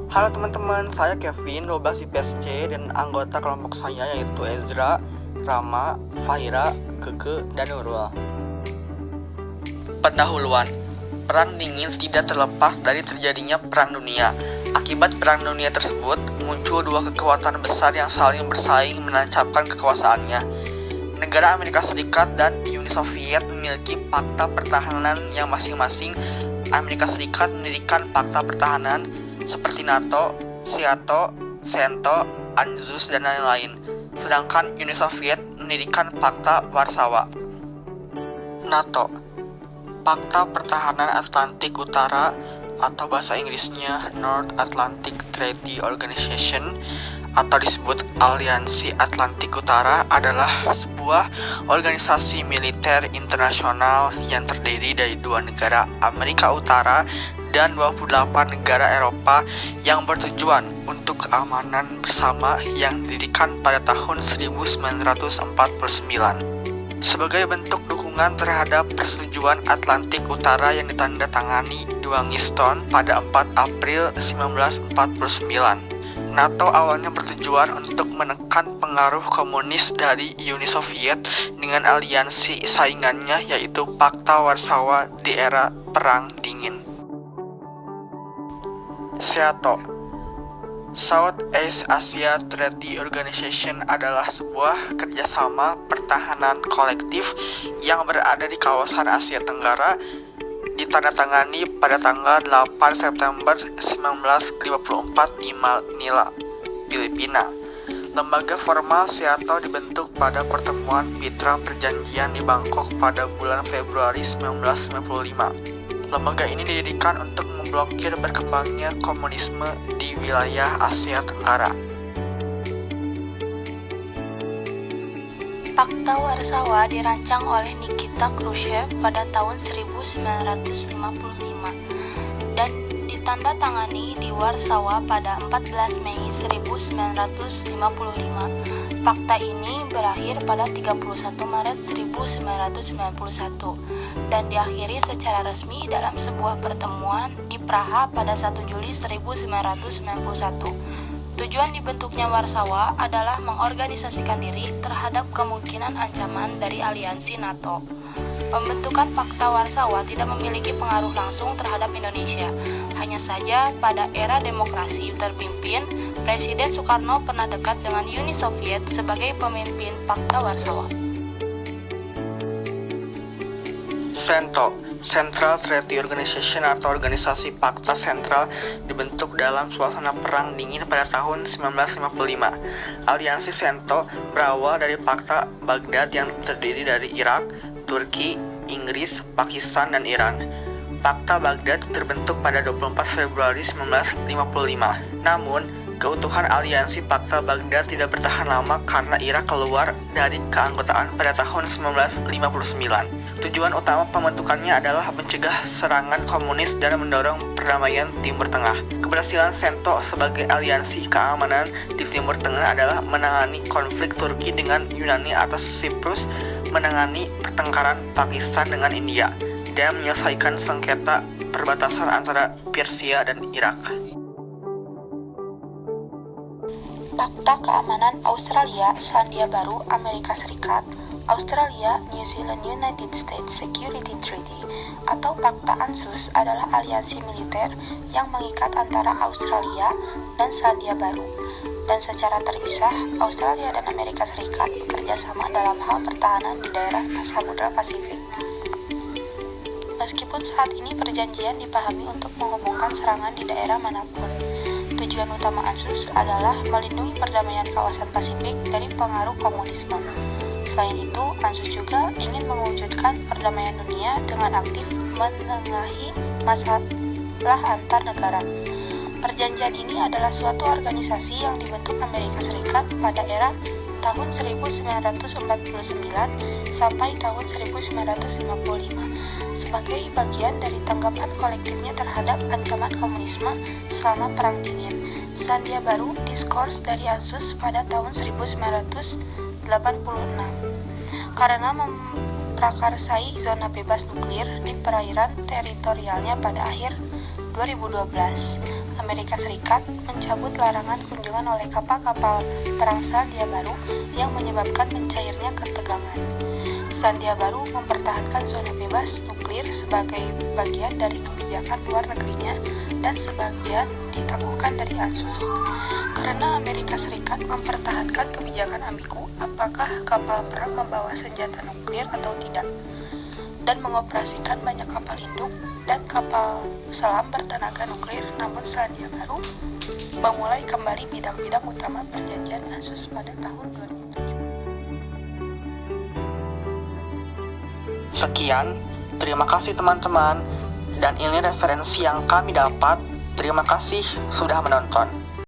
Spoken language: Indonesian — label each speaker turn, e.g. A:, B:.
A: Halo teman-teman, saya Kevin, 12 IPSC dan anggota kelompok saya yaitu Ezra, Rama, Fahira, Keke, dan Nurul. Pendahuluan. Perang dingin tidak terlepas dari terjadinya perang dunia. Akibat perang dunia tersebut, muncul dua kekuatan besar yang saling bersaing menancapkan kekuasaannya. Negara Amerika Serikat dan Uni Soviet memiliki fakta pertahanan yang masing-masing. Amerika Serikat mendirikan fakta pertahanan seperti NATO, SEATO, CENTO, ANZUS, dan lain-lain. Sedangkan Uni Soviet mendirikan Fakta Warsawa. NATO, Fakta Pertahanan Atlantik Utara atau bahasa Inggrisnya North Atlantic Treaty Organization atau disebut Aliansi Atlantik Utara adalah sebuah organisasi militer internasional yang terdiri dari dua negara Amerika Utara dan 28 negara Eropa yang bertujuan untuk keamanan bersama yang didirikan pada tahun 1949. Sebagai bentuk dukungan terhadap persetujuan Atlantik Utara yang ditandatangani di Washington pada 4 April 1949. NATO awalnya bertujuan untuk menekan pengaruh komunis dari Uni Soviet dengan aliansi saingannya yaitu Fakta Warsawa di era Perang Dingin. SEATO, Southeast Asia Treaty Organization adalah sebuah kerjasama pertahanan kolektif yang berada di kawasan Asia Tenggara, ditandatangani pada tanggal 8 September 1954 di Manila, Filipina. Lembaga formal SEATO dibentuk pada pertemuan Mitra Perjanjian di Bangkok pada bulan Februari 1955. Lembaga ini didirikan untuk memblokir berkembangnya komunisme di wilayah Asia Tenggara.
B: Fakta Warsawa dirancang oleh Nikita Khrushchev pada tahun 1955 dan ditandatangani di Warsawa pada 14 Mei 1955. Fakta ini berakhir pada 31 Maret 1991 dan diakhiri secara resmi dalam sebuah pertemuan di Praha pada 1 Juli 1991. Tujuan dibentuknya Warsawa adalah mengorganisasikan diri terhadap kemungkinan ancaman dari aliansi NATO. Pembentukan Fakta Warsawa tidak memiliki pengaruh langsung terhadap Indonesia. Hanya saja pada era demokrasi terpimpin, Presiden Soekarno pernah dekat dengan Uni Soviet sebagai pemimpin Fakta Warsawa.
A: CENTO, Central Treaty Organization atau Organisasi Fakta Sentral dibentuk dalam suasana Perang Dingin pada tahun 1955. Aliansi CENTO berawal dari Fakta Baghdad yang terdiri dari Irak, Turki, Inggris, Pakistan, dan Iran. Fakta Baghdad terbentuk pada 24 Februari 1955. Namun, keutuhan aliansi Fakta Baghdad tidak bertahan lama karena Irak keluar dari keanggotaan pada tahun 1959. Tujuan utama pembentukannya adalah mencegah serangan komunis dan mendorong perdamaian Timur Tengah. Keberhasilan CENTO sebagai aliansi keamanan di Timur Tengah adalah menangani konflik Turki dengan Yunani atas Siprus, menangani pertengkaran Pakistan dengan India, dan menyelesaikan sengketa perbatasan antara Persia dan Irak.
B: Fakta Keamanan Australia, Selandia Baru, Amerika Serikat, Australia, New Zealand, United States Security Treaty atau Fakta ANZUS adalah aliansi militer yang mengikat antara Australia dan Selandia Baru. Dan secara terpisah, Australia dan Amerika Serikat bekerja sama dalam hal pertahanan di daerah Samudra Pasifik. Meskipun saat ini perjanjian dipahami untuk menghubungkan serangan di daerah manapun, tujuan utama ANZUS adalah melindungi perdamaian kawasan Pasifik dari pengaruh komunisme. Selain itu, ANZUS juga ingin mewujudkan perdamaian dunia dengan aktif menengahi masalah antar negara. Perjanjian ini adalah suatu organisasi yang dibentuk Amerika Serikat pada era tahun 1949 sampai tahun 1955 sebagai bagian dari tanggapan kolektifnya terhadap ancaman komunisme selama Perang Dingin. Selandia Baru diskors dari ANZUS pada tahun 1986 karena memprakarsai zona bebas nuklir di perairan teritorialnya pada akhir 2012. Amerika Serikat mencabut larangan kunjungan oleh kapal-kapal perang Selandia Baru yang menyebabkan mencairnya ketegangan. Selandia Baru mempertahankan zona bebas nuklir sebagai bagian dari kebijakan luar negerinya dan sebagian ditangguhkan dari ANSUS. Karena Amerika Serikat mempertahankan kebijakan ambigu apakah kapal perang membawa senjata nuklir atau tidak, dan mengoperasikan banyak kapal induk dan kapal selam bertenaga nuklir, namun Selandia Baru memulai kembali bidang-bidang utama perjanjian ANSUS pada tahun 2007.
A: Sekian, terima kasih teman-teman, dan ini referensi yang kami dapat. Terima kasih sudah menonton.